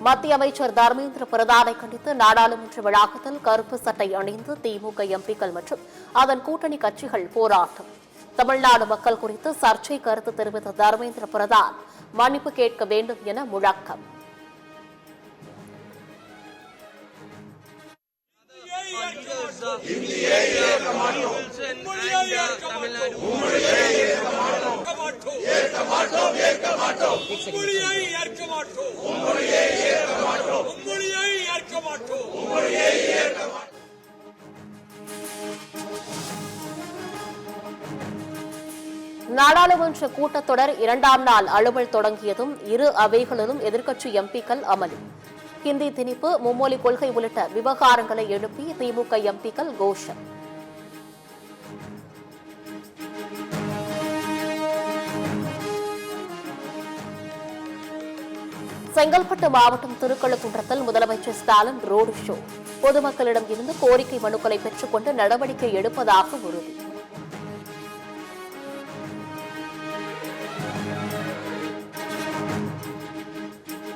மத்திய அமைச்சர் தர்மேந்திர பிரதானை கண்டித்து நாடாளுமன்ற வளாகத்தில் கருப்பு சட்டை அணிந்து திமுக எம்பிக்கள் மற்றும் அதன் கூட்டணி கட்சிகள் போராட்டம். தமிழ்நாடு மக்கள் குறித்து சர்ச்சை கருத்து தெரிவித்த தர்மேந்திர பிரதான் மன்னிப்பு கேட்க வேண்டும் என முழக்கம். நாடாளுமன்ற கூட்டத்தொடர் இரண்டாம் நாள் அலுவல் தொடங்கியதும் இரு அவைகளிலும் எதிர்க்கட்சி எம்பிக்கள் அமளி. ஹிந்தி திணிப்பு, மும்மொழி கொள்கை உள்ளிட்ட விவகாரங்களை எழுப்பி திமுக எம்பிக்கள் கோஷம். செங்கல்பட்டு மாவட்டம் திருக்கழுக்குன்றத்தில் முதலமைச்சர் ஸ்டாலின் ரோடு ஷோ. பொதுமக்களிடம் இருந்து கோரிக்கை மனுக்களை பெற்றுக் கொண்டு நடவடிக்கை எடுப்பதாக உறுதி.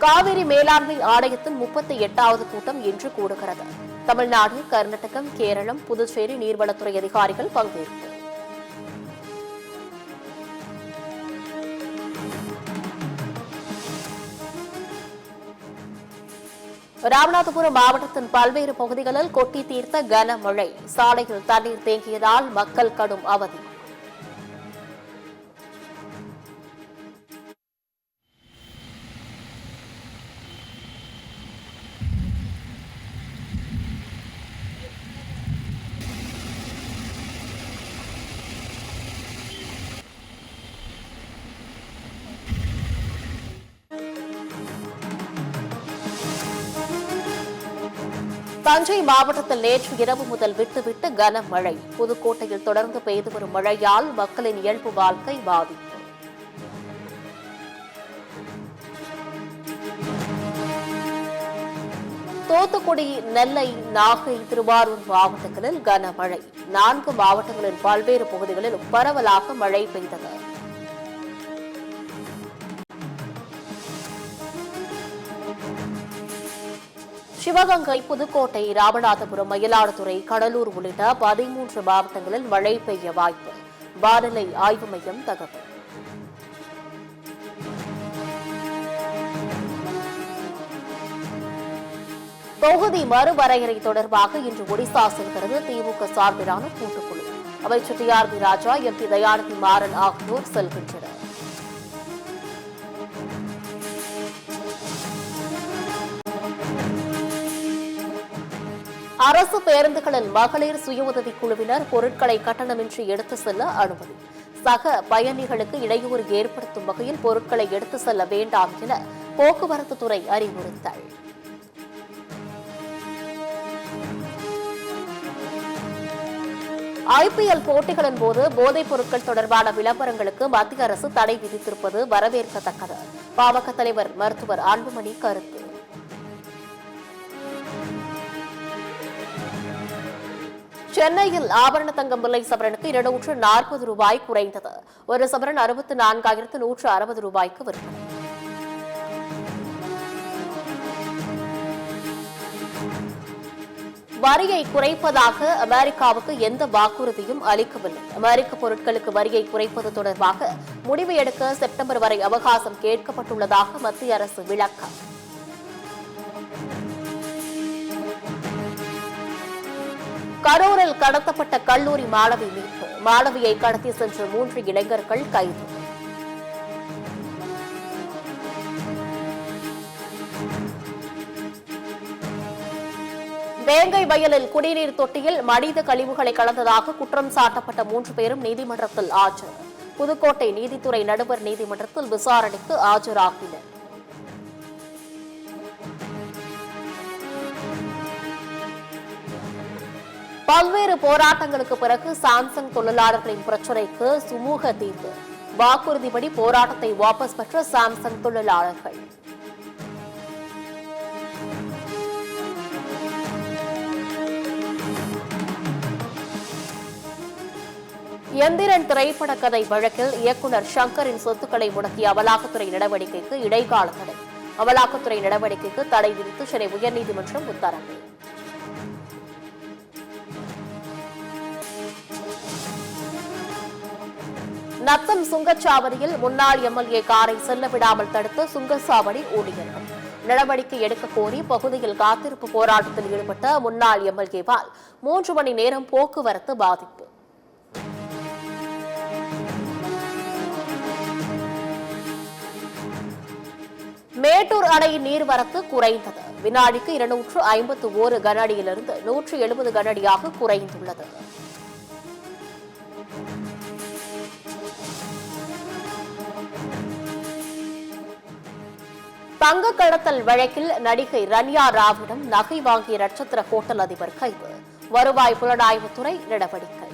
காவிரி மேலாண்மை ஆணையத்தின் 38வது கூட்டம் இன்று கூடுகிறது. தமிழ்நாடு, கர்நாடகம், கேரளம், புதுச்சேரி நீர்வளத்துறை அதிகாரிகள் பங்கேற்பு. ராமநாதபுரம் மாவட்டத்தின் பல்வேறு பகுதிகளில் கொட்டி தீர்த்த கனமழை. சாலையில் தண்ணீர் தேங்கியதால் மக்கள் கடும் அவதி. தஞ்சை மாவட்டத்தில் நேற்று இரவு முதல் விட்டுவிட்டு கனமழை. புதுக்கோட்டையில் தொடர்ந்து பெய்து வரும் மழையால் மக்களின் இயல்பு வாழ்க்கை பாதிப்பு. தூத்துக்குடி, நெல்லை, நாகை, திருவாரூர் மாவட்டங்களில் கனமழை. 4 மாவட்டங்களின் பல்வேறு பகுதிகளிலும் பரவலாக மழை பெய்தது. சிவகங்கை, புதுக்கோட்டை, ராமநாதபுரம், மயிலாடுதுறை, கடலூர் உள்ளிட்ட 13 மாவட்டங்களில் மழை பெய்ய வாய்ப்பு. வானிலை ஆய்வு மையம் தகவல். தொகுதி மறுவரையறை தொடர்பாக இன்று ஒடிசா செல்கிறது திமுக சார்பிலான கூட்டுக்குழு. அமைச்சர் TRB ராஜா, MP தயாநிதி மாறன் ஆகியோர் செல்கின்றனர். அரசு பேருந்துகளில் மகளிர் சுய உதவிக் குழுவினர் பொருட்களை கட்டணமின்றி எடுத்து செல்ல அனுமதி. சக பயணிகளுக்கு இடையூறு ஏற்படுத்தும் வகையில் பொருட்களை எடுத்து செல்ல வேண்டாம் என போக்குவரத்து துறை அறிவுறுத்தல். IPL போட்டிகளின் போது போதைப் பொருட்கள் தொடர்பான விளம்பரங்களுக்கு மத்திய அரசு தடை விதித்திருப்பது வரவேற்கத்தக்கது. பாமக தலைவர் மருத்துவர் அன்புமணி கருத்து. சென்னையில் ஆபரண தங்கம் விலை சவரனுக்கு 240 ரூபாய் குறைந்தது. ஒரு சவரன் 64,160 ரூபாய்க்கு விற்பனை. வரியை குறைப்பதாக அமெரிக்காவுக்கு எந்த வாக்குறுதியும் அளிக்கவில்லை. அமெரிக்க பொருட்களுக்கு வரியை குறைப்பது தொடர்பாக முடிவு எடுக்க செப்டம்பர் வரை அவகாசம் கேட்கப்பட்டுள்ளதாக மத்திய அரசு விளக்கம். கரூரில் கடத்தப்பட்ட கல்லூரி மாணவி மீட்பு. மாணவியை கடத்தி சென்ற 3 இளைஞர்கள் கைது. வேங்கை வயலில் குடிநீர் தொட்டியில் மனித கழிவுகளை கலந்ததாக குற்றம் சாட்டப்பட்ட 3 பேரும் நீதிமன்றத்தில் ஆஜர். புதுக்கோட்டை நீதித்துறை நடுவர் நீதிமன்றத்தில் விசாரணைக்கு ஆஜராகினர். பல்வேறு போராட்டங்களுக்கு பிறகு சாம்சங் தொழிலாளர்களின் பிரச்சினைக்கு சுமூக தீர்வு. வாக்குறுதிப்படி போராட்டத்தை வாபஸ் பெற்ற சாம்சங் தொழிலாளர்கள். எந்திரன் திரைப்பட கதை வழக்கில் இயக்குநர் சங்கரின் சொத்துக்களை முடக்கிய அமலாக்கத்துறை நடவடிக்கைக்கு இடைக்கால தடை. அமலாக்கத்துறை நடவடிக்கைக்கு தடை விதித்து சென்னை உயர்நீதிமன்றம் உத்தரவு. நத்தம் சுங்கச்சாவடியில் முன்னாள் எம்எல்ஏ காரை செல்ல விடாமல் தடுத்த சுங்கச்சாவடி ஊழியர்கள் நடவடிக்கை எடுக்க கோரி பகுதியில் காத்திருப்பு போராட்டத்தில் ஈடுபட்ட முன்னாள் எம்எல்ஏவால் 3 மணி நேரம் போக்குவரத்து பாதிப்பு. மேட்டூர் அணையின் நீர்வரத்து குறைந்தது. வினாடிக்கு 251 கனஅடியிலிருந்து 170 கனஅடியாக குறைந்துள்ளது. தங்க கடத்தல் வழக்கில் நடிகை ரன்யா ராவிடம் நகை வாங்கிய நட்சத்திர ஹோட்டல் அதிபர் கைது. வருவாய் புலனாய்வுத்துறை நடவடிக்கை.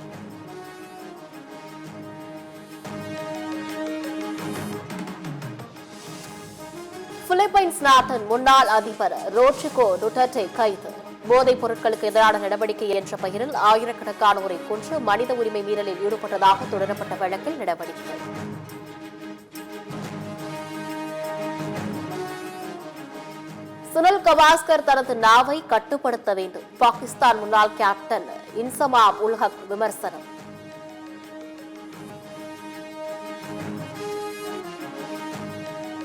பிலிப்பைன்ஸ் நாட்டின் முன்னாள் அதிபர் ரோட்ரிகோ டுடர்டே கைது. போதைப் பொருட்களுக்கு எதிரான நடவடிக்கை என்ற பெயரில் ஆயிரக்கணக்கானோரை கொன்று மனித உரிமை மீறலில் ஈடுபட்டதாக தொடரப்பட்ட வழக்கில் நடவடிக்கை. சுனில் கவாஸ்கர் தனது நாவை கட்டுப்படுத்த வேண்டும். பாகிஸ்தான் முன்னாள் கேப்டன் இன்சமாம் உல் ஹக் விமர்சனம்.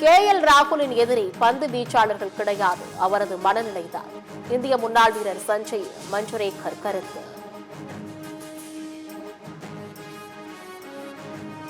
KL ராகுலின் எதிரி பந்து வீச்சாளர்கள் கிடையாது, அவரது மனநிலைதான். இந்திய முன்னாள் வீரர் சஞ்சய் மஞ்சுரேக்கர் கருத்து.